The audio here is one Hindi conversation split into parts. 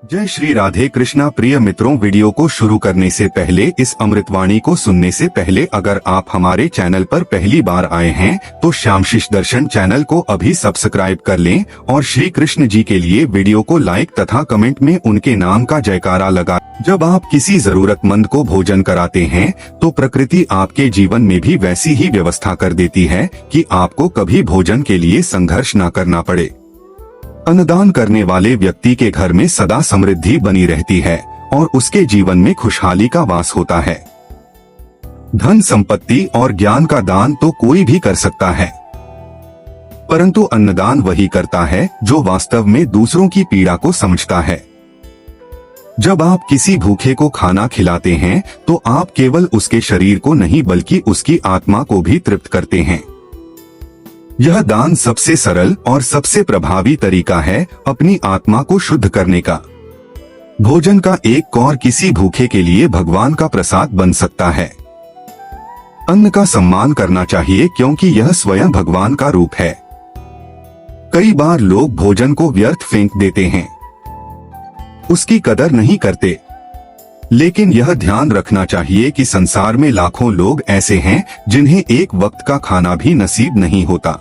जय श्री राधे कृष्णा। प्रिय मित्रों, वीडियो को शुरू करने से पहले, इस अमृतवाणी को सुनने से पहले अगर आप हमारे चैनल पर पहली बार आए हैं तो श्यामशिष दर्शन चैनल को अभी सब्सक्राइब कर लें और श्री कृष्ण जी के लिए वीडियो को लाइक तथा कमेंट में उनके नाम का जयकारा लगा। जब आप किसी जरूरतमंद को भोजन कराते हैं तो प्रकृति आपके जीवन में भी वैसी ही व्यवस्था कर देती है कि आपको कभी भोजन के लिए संघर्ष न करना पड़े। अन्नदान करने वाले व्यक्ति के घर में सदा समृद्धि बनी रहती है और उसके जीवन में खुशहाली का वास होता है। धन, संपत्ति और ज्ञान का दान तो कोई भी कर सकता है, परंतु अन्नदान वही करता है जो वास्तव में दूसरों की पीड़ा को समझता है। जब आप किसी भूखे को खाना खिलाते हैं तो आप केवल उसके शरीर को नहीं बल्कि उसकी आत्मा को भी तृप्त करते हैं। यह दान सबसे सरल और सबसे प्रभावी तरीका है अपनी आत्मा को शुद्ध करने का। भोजन का एक कौर किसी भूखे के लिए भगवान का प्रसाद बन सकता है। अन्न का सम्मान करना चाहिए क्योंकि यह स्वयं भगवान का रूप है। कई बार लोग भोजन को व्यर्थ फेंक देते हैं, उसकी कदर नहीं करते, लेकिन यह ध्यान रखना चाहिए कि संसार में लाखों लोग ऐसे हैं जिन्हें एक वक्त का खाना भी नसीब नहीं होता।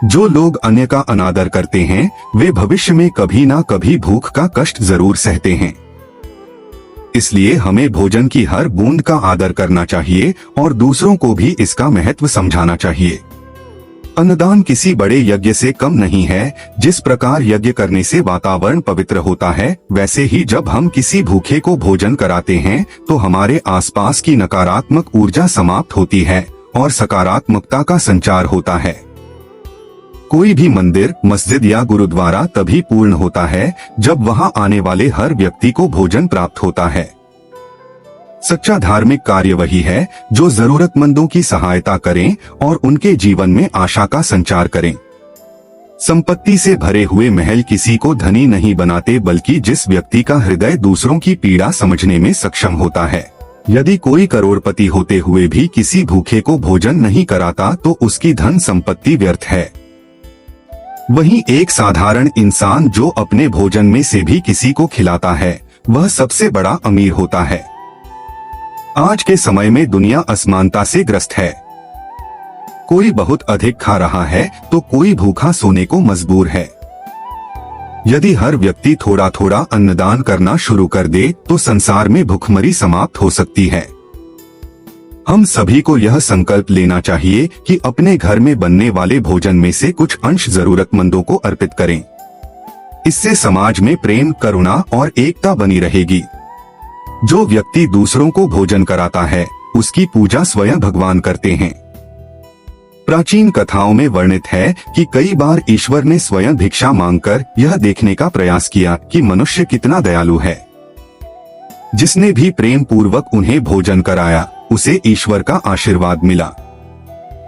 जो लोग अन्य का अनादर करते हैं वे भविष्य में कभी ना कभी भूख का कष्ट जरूर सहते हैं। इसलिए हमें भोजन की हर बूंद का आदर करना चाहिए और दूसरों को भी इसका महत्व समझाना चाहिए। अन्नदान किसी बड़े यज्ञ से कम नहीं है। जिस प्रकार यज्ञ करने से वातावरण पवित्र होता है, वैसे ही जब हम किसी भूखे को भोजन कराते हैं तो हमारे आसपास की नकारात्मक ऊर्जा समाप्त होती है और सकारात्मकता का संचार होता है। कोई भी मंदिर, मस्जिद या गुरुद्वारा तभी पूर्ण होता है जब वहां आने वाले हर व्यक्ति को भोजन प्राप्त होता है। सच्चा धार्मिक कार्य वही है जो जरूरतमंदों की सहायता करें और उनके जीवन में आशा का संचार करें। संपत्ति से भरे हुए महल किसी को धनी नहीं बनाते, बल्कि जिस व्यक्ति का हृदय दूसरों की पीड़ा समझने में सक्षम होता है। यदि कोई करोड़पति होते हुए भी किसी भूखे को भोजन नहीं कराता तो उसकी धन संपत्ति व्यर्थ है। वहीं एक साधारण इंसान जो अपने भोजन में से भी किसी को खिलाता है वह सबसे बड़ा अमीर होता है। आज के समय में दुनिया असमानता से ग्रस्त है। कोई बहुत अधिक खा रहा है तो कोई भूखा सोने को मजबूर है। यदि हर व्यक्ति थोड़ा थोड़ा अन्नदान करना शुरू कर दे तो संसार में भूखमरी समाप्त हो सकती है। हम सभी को यह संकल्प लेना चाहिए कि अपने घर में बनने वाले भोजन में से कुछ अंश जरूरतमंदों को अर्पित करें। इससे समाज में प्रेम, करुणा और एकता बनी रहेगी। जो व्यक्ति दूसरों को भोजन कराता है उसकी पूजा स्वयं भगवान करते हैं। प्राचीन कथाओं में वर्णित है कि कई बार ईश्वर ने स्वयं भिक्षा मांगकर यह देखने का प्रयास किया कि मनुष्य कितना दयालु है। जिसने भी प्रेम पूर्वक उन्हें भोजन कराया उसे ईश्वर का आशीर्वाद मिला।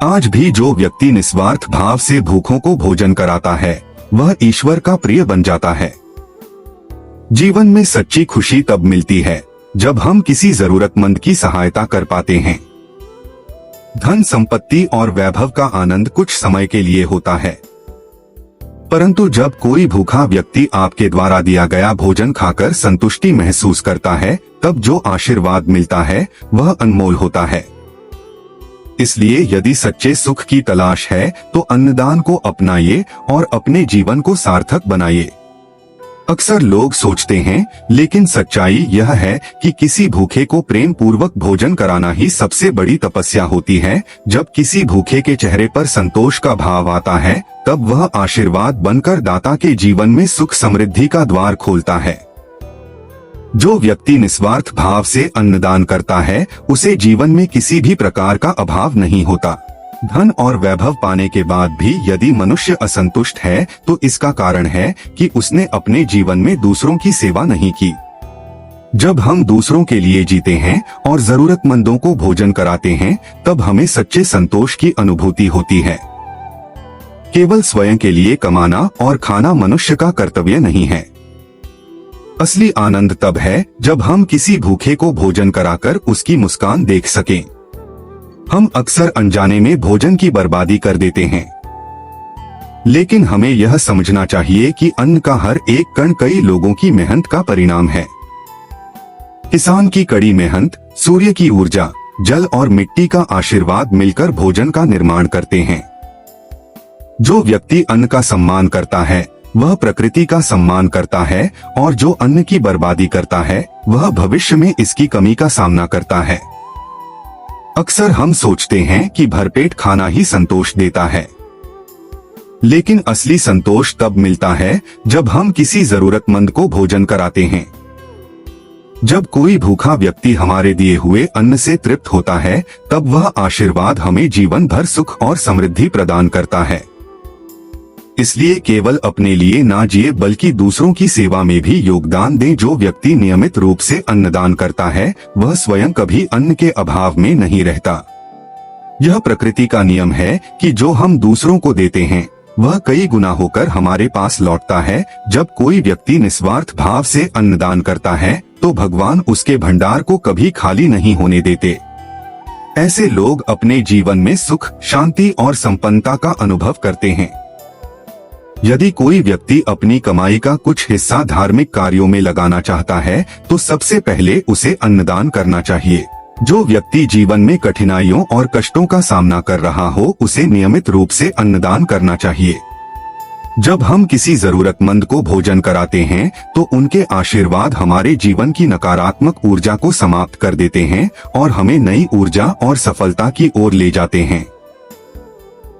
आज भी जो व्यक्ति निस्वार्थ भाव से भूखों को भोजन कराता है वह ईश्वर का प्रिय बन जाता है। जीवन में सच्ची खुशी तब मिलती है जब हम किसी जरूरतमंद की सहायता कर पाते हैं। धन, संपत्ति और वैभव का आनंद कुछ समय के लिए होता है, परंतु जब कोई भूखा व्यक्ति आपके द्वारा दिया गया भोजन खाकर संतुष्टि महसूस करता है तब जो आशीर्वाद मिलता है वह अनमोल होता है। इसलिए यदि सच्चे सुख की तलाश है तो अन्नदान को अपनाइए और अपने जीवन को सार्थक बनाइए। अक्सर लोग सोचते हैं, लेकिन सच्चाई यह है कि किसी भूखे को प्रेम पूर्वक भोजन कराना ही सबसे बड़ी तपस्या होती है। जब किसी भूखे के चेहरे पर संतोष का भाव आता है तब वह आशीर्वाद बनकर दाता के जीवन में सुख समृद्धि का द्वार खोलता है। जो व्यक्ति निस्वार्थ भाव से अन्नदान करता है उसे जीवन में किसी भी प्रकार का अभाव नहीं होता। धन और वैभव पाने के बाद भी यदि मनुष्य असंतुष्ट है तो इसका कारण है कि उसने अपने जीवन में दूसरों की सेवा नहीं की। जब हम दूसरों के लिए जीते हैं और जरूरतमंदों को भोजन कराते हैं तब हमें सच्चे संतोष की अनुभूति होती है। केवल स्वयं के लिए कमाना और खाना मनुष्य का कर्तव्य नहीं है। असली आनंद तब है जब हम किसी भूखे को भोजन कराकर उसकी मुस्कान देख सकें। हम अक्सर अनजाने में भोजन की बर्बादी कर देते हैं। लेकिन हमें यह समझना चाहिए कि अन्न का हर एक कण कई लोगों की मेहनत का परिणाम है। किसान की कड़ी मेहनत, सूर्य की ऊर्जा, जल और मिट्टी का आशीर्वाद मिलकर भोजन का निर्माण करते हैं। जो व्यक्ति अन्न का सम्मान करता है वह प्रकृति का सम्मान करता है, और जो अन्न की बर्बादी करता है वह भविष्य में इसकी कमी का सामना करता है। अक्सर हम सोचते हैं कि भरपेट खाना ही संतोष देता है, लेकिन असली संतोष तब मिलता है जब हम किसी जरूरतमंद को भोजन कराते हैं। जब कोई भूखा व्यक्ति हमारे दिए हुए अन्न से तृप्त होता है तब वह आशीर्वाद हमें जीवन भर सुख और समृद्धि प्रदान करता है। इसलिए केवल अपने लिए ना जिए बल्कि दूसरों की सेवा में भी योगदान दें। जो व्यक्ति नियमित रूप से अन्नदान करता है वह स्वयं कभी अन्न के अभाव में नहीं रहता। यह प्रकृति का नियम है कि जो हम दूसरों को देते हैं वह कई गुना होकर हमारे पास लौटता है। जब कोई व्यक्ति निस्वार्थ भाव से अन्नदान करता है तो भगवान उसके भंडार को कभी खाली नहीं होने देते। ऐसे लोग अपने जीवन में सुख, शांति और संपन्नता का अनुभव करते हैं। यदि कोई व्यक्ति अपनी कमाई का कुछ हिस्सा धार्मिक कार्यों में लगाना चाहता है तो सबसे पहले उसे अन्नदान करना चाहिए। जो व्यक्ति जीवन में कठिनाइयों और कष्टों का सामना कर रहा हो उसे नियमित रूप से अन्नदान करना चाहिए। जब हम किसी जरूरतमंद को भोजन कराते हैं तो उनके आशीर्वाद हमारे जीवन की नकारात्मक ऊर्जा को समाप्त कर देते हैं और हमें नई ऊर्जा और सफलता की ओर ले जाते हैं।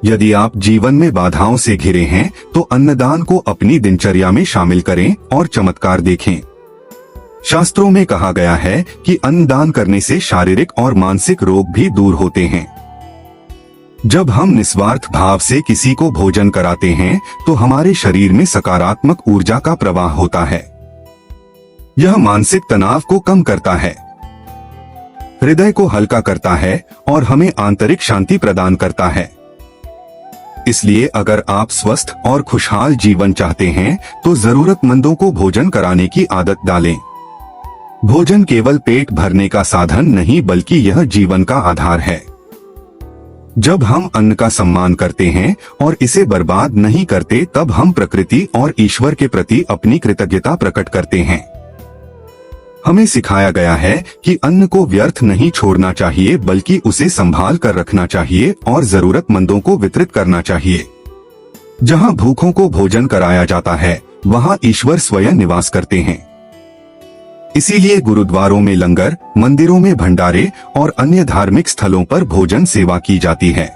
यदि आप जीवन में बाधाओं से घिरे हैं तो अन्नदान को अपनी दिनचर्या में शामिल करें और चमत्कार देखें। शास्त्रों में कहा गया है कि अन्नदान करने से शारीरिक और मानसिक रोग भी दूर होते हैं। जब हम निस्वार्थ भाव से किसी को भोजन कराते हैं तो हमारे शरीर में सकारात्मक ऊर्जा का प्रवाह होता है। यह मानसिक तनाव को कम करता है, हृदय को हल्का करता है और हमें आंतरिक शांति प्रदान करता है। इसलिए अगर आप स्वस्थ और खुशहाल जीवन चाहते हैं तो जरूरतमंदों को भोजन कराने की आदत डालें। भोजन केवल पेट भरने का साधन नहीं बल्कि यह जीवन का आधार है। जब हम अन्न का सम्मान करते हैं और इसे बर्बाद नहीं करते तब हम प्रकृति और ईश्वर के प्रति अपनी कृतज्ञता प्रकट करते हैं। हमें सिखाया गया है कि अन्न को व्यर्थ नहीं छोड़ना चाहिए बल्कि उसे संभाल कर रखना चाहिए और जरूरतमंदों को वितरित करना चाहिए। जहां भूखों को भोजन कराया जाता है वहां ईश्वर स्वयं निवास करते हैं। इसीलिए गुरुद्वारों में लंगर, मंदिरों में भंडारे और अन्य धार्मिक स्थलों पर भोजन सेवा की जाती है।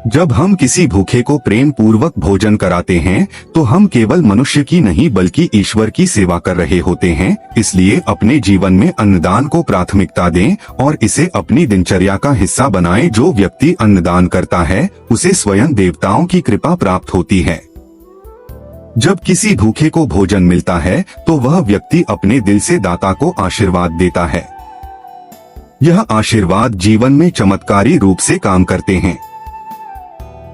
जब हम किसी भूखे को प्रेम पूर्वक भोजन कराते हैं तो हम केवल मनुष्य की नहीं बल्कि ईश्वर की सेवा कर रहे होते हैं। इसलिए अपने जीवन में अन्नदान को प्राथमिकता दें और इसे अपनी दिनचर्या का हिस्सा बनाएं। जो व्यक्ति अन्नदान करता है उसे स्वयं देवताओं की कृपा प्राप्त होती है। जब किसी भूखे को भोजन मिलता है तो वह व्यक्ति अपने दिल से दाता को आशीर्वाद देता है। यह आशीर्वाद जीवन में चमत्कारी रूप से काम करते हैं।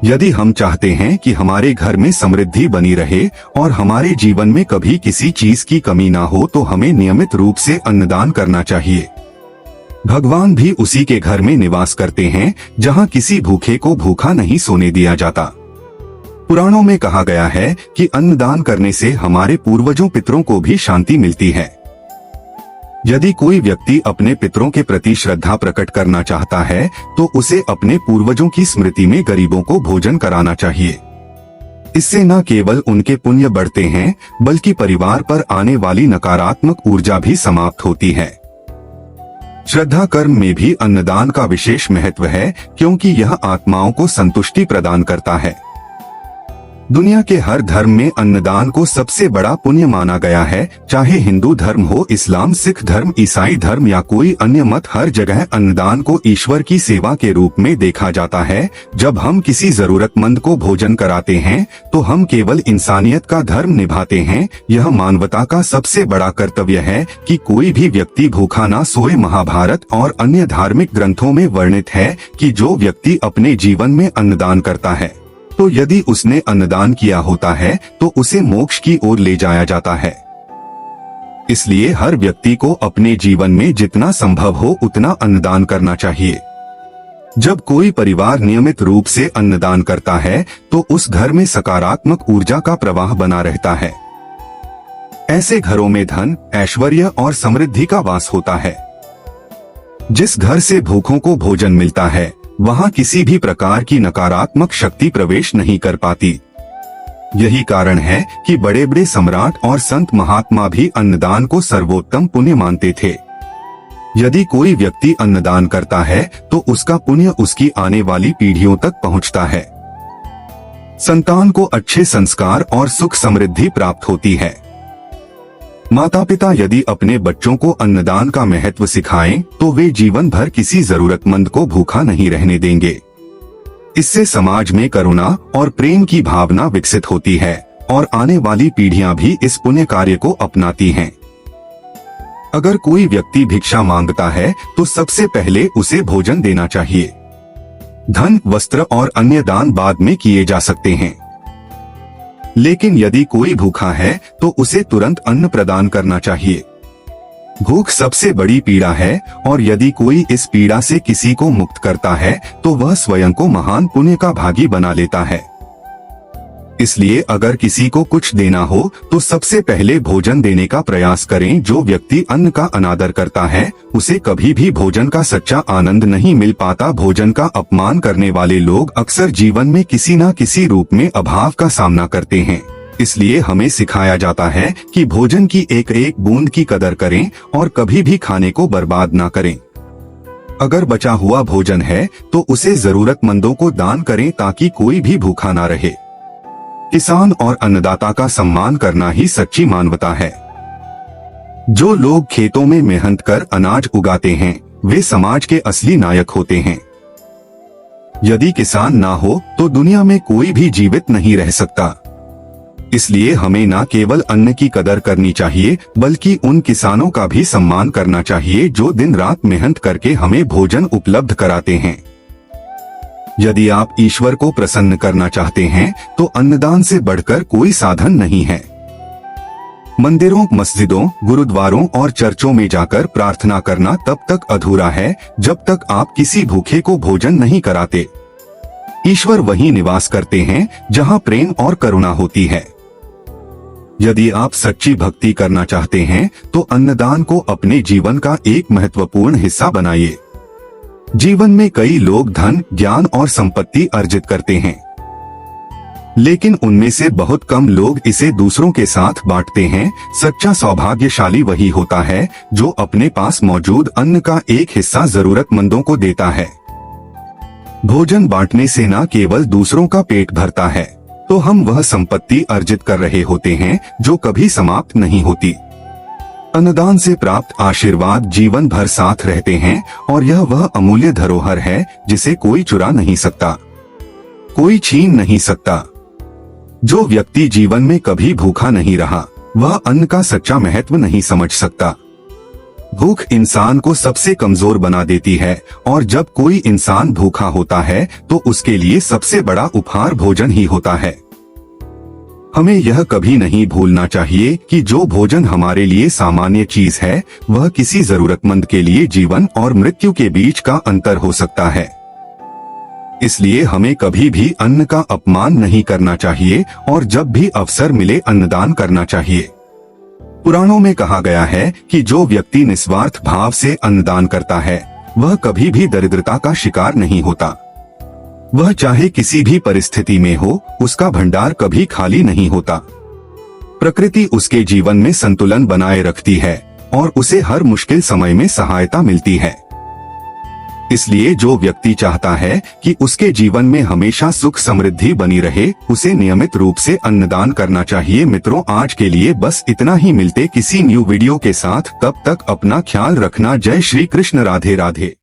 यदि हम चाहते हैं कि हमारे घर में समृद्धि बनी रहे और हमारे जीवन में कभी किसी चीज की कमी ना हो तो हमें नियमित रूप से अन्नदान करना चाहिए। भगवान भी उसी के घर में निवास करते हैं जहां किसी भूखे को भूखा नहीं सोने दिया जाता। पुराणों में कहा गया है कि अन्नदान करने से हमारे पूर्वजों पितरों को भी शांति मिलती है। यदि कोई व्यक्ति अपने पितरों के प्रति श्रद्धा प्रकट करना चाहता है तो उसे अपने पूर्वजों की स्मृति में गरीबों को भोजन कराना चाहिए। इससे न केवल उनके पुण्य बढ़ते हैं बल्कि परिवार पर आने वाली नकारात्मक ऊर्जा भी समाप्त होती है। श्रद्धा कर्म में भी अन्नदान का विशेष महत्व है क्योंकि यह आत्माओं को संतुष्टि प्रदान करता है। दुनिया के हर धर्म में अन्नदान को सबसे बड़ा पुण्य माना गया है। चाहे हिंदू धर्म हो, इस्लाम, सिख धर्म, ईसाई धर्म या कोई अन्य मत, हर जगह अन्नदान को ईश्वर की सेवा के रूप में देखा जाता है। जब हम किसी जरूरतमंद को भोजन कराते हैं तो हम केवल इंसानियत का धर्म निभाते हैं। यह मानवता का सबसे बड़ा कर्तव्य है कि कोई भी व्यक्ति भूखा ना सोए। महाभारत और अन्य धार्मिक ग्रंथों में वर्णित है कि जो व्यक्ति अपने जीवन में अन्नदान करता है तो यदि उसने अन्नदान किया होता है तो उसे मोक्ष की ओर ले जाया जाता है। इसलिए हर व्यक्ति को अपने जीवन में जितना संभव हो उतना अन्नदान करना चाहिए। जब कोई परिवार नियमित रूप से अन्नदान करता है तो उस घर में सकारात्मक ऊर्जा का प्रवाह बना रहता है। ऐसे घरों में धन, ऐश्वर्य और समृद्धि का वास होता है। जिस घर से भूखों को भोजन मिलता है वहां किसी भी प्रकार की नकारात्मक शक्ति प्रवेश नहीं कर पाती। यही कारण है कि बड़े बड़े सम्राट और संत महात्मा भी अन्नदान को सर्वोत्तम पुण्य मानते थे। यदि कोई व्यक्ति अन्नदान करता है तो उसका पुण्य उसकी आने वाली पीढ़ियों तक पहुंचता है। संतान को अच्छे संस्कार और सुख समृद्धि प्राप्त होती है। माता पिता यदि अपने बच्चों को अन्नदान का महत्व सिखाएं तो वे जीवन भर किसी जरूरतमंद को भूखा नहीं रहने देंगे। इससे समाज में करुणा और प्रेम की भावना विकसित होती है और आने वाली पीढ़ियां भी इस पुण्य कार्य को अपनाती हैं। अगर कोई व्यक्ति भिक्षा मांगता है तो सबसे पहले उसे भोजन देना चाहिए। धन, वस्त्र और अन्य दान बाद में किए जा सकते हैं, लेकिन यदि कोई भूखा है तो उसे तुरंत अन्न प्रदान करना चाहिए। भूख सबसे बड़ी पीड़ा है और यदि कोई इस पीड़ा से किसी को मुक्त करता है तो वह स्वयं को महान पुण्य का भागी बना लेता है। इसलिए अगर किसी को कुछ देना हो तो सबसे पहले भोजन देने का प्रयास करें। जो व्यक्ति अन्न का अनादर करता है उसे कभी भी भोजन का सच्चा आनंद नहीं मिल पाता। भोजन का अपमान करने वाले लोग अक्सर जीवन में किसी न किसी रूप में अभाव का सामना करते हैं। इसलिए हमें सिखाया जाता है कि भोजन की एक एक बूंद की कदर करें और कभी भी खाने को बर्बाद ना करें। अगर बचा हुआ भोजन है तो उसे जरूरतमंदों को दान करें ताकि कोई भी भूखा ना रहे। किसान और अन्नदाता का सम्मान करना ही सच्ची मानवता है। जो लोग खेतों में मेहनत कर अनाज उगाते हैं वे समाज के असली नायक होते हैं। यदि किसान ना हो तो दुनिया में कोई भी जीवित नहीं रह सकता। इसलिए हमें न केवल अन्न की कदर करनी चाहिए बल्कि उन किसानों का भी सम्मान करना चाहिए जो दिन रात मेहनत करके हमें भोजन उपलब्ध कराते हैं। यदि आप ईश्वर को प्रसन्न करना चाहते हैं तो अन्नदान से बढ़कर कोई साधन नहीं है। मंदिरों, मस्जिदों, गुरुद्वारों और चर्चों में जाकर प्रार्थना करना तब तक अधूरा है जब तक आप किसी भूखे को भोजन नहीं कराते। ईश्वर वहीं निवास करते हैं जहां प्रेम और करुणा होती है। यदि आप सच्ची भक्ति करना चाहते हैं तो अन्नदान को अपने जीवन का एक महत्वपूर्ण हिस्सा बनाइए। जीवन में कई लोग धन, ज्ञान और संपत्ति अर्जित करते हैं, लेकिन उनमें से बहुत कम लोग इसे दूसरों के साथ बांटते हैं। सच्चा सौभाग्यशाली वही होता है जो अपने पास मौजूद अन्न का एक हिस्सा जरूरतमंदों को देता है। भोजन बांटने से न केवल दूसरों का पेट भरता है तो हम वह संपत्ति अर्जित कर रहे होते हैं जो कभी समाप्त नहीं होती। अन्नदान से प्राप्त आशीर्वाद जीवन भर साथ रहते हैं और यह वह अमूल्य धरोहर है जिसे कोई चुरा नहीं सकता, कोई छीन नहीं सकता। जो व्यक्ति जीवन में कभी भूखा नहीं रहा वह अन्न का सच्चा महत्व नहीं समझ सकता। भूख इंसान को सबसे कमजोर बना देती है और जब कोई इंसान भूखा होता है तो उसके लिए सबसे बड़ा उपहार भोजन ही होता है। हमें यह कभी नहीं भूलना चाहिए कि जो भोजन हमारे लिए सामान्य चीज है वह किसी जरूरतमंद के लिए जीवन और मृत्यु के बीच का अंतर हो सकता है। इसलिए हमें कभी भी अन्न का अपमान नहीं करना चाहिए और जब भी अवसर मिले अन्नदान करना चाहिए। पुराणों में कहा गया है कि जो व्यक्ति निस्वार्थ भाव से अन्नदान करता है वह कभी भी दरिद्रता का शिकार नहीं होता। वह चाहे किसी भी परिस्थिति में हो उसका भंडार कभी खाली नहीं होता। प्रकृति उसके जीवन में संतुलन बनाए रखती है और उसे हर मुश्किल समय में सहायता मिलती है। इसलिए जो व्यक्ति चाहता है कि उसके जीवन में हमेशा सुख समृद्धि बनी रहे उसे नियमित रूप से अन्नदान करना चाहिए। मित्रों, आज के लिए बस इतना ही। मिलते किसी न्यू वीडियो के साथ, तब तक अपना ख्याल रखना। जय श्री कृष्ण। राधे राधे।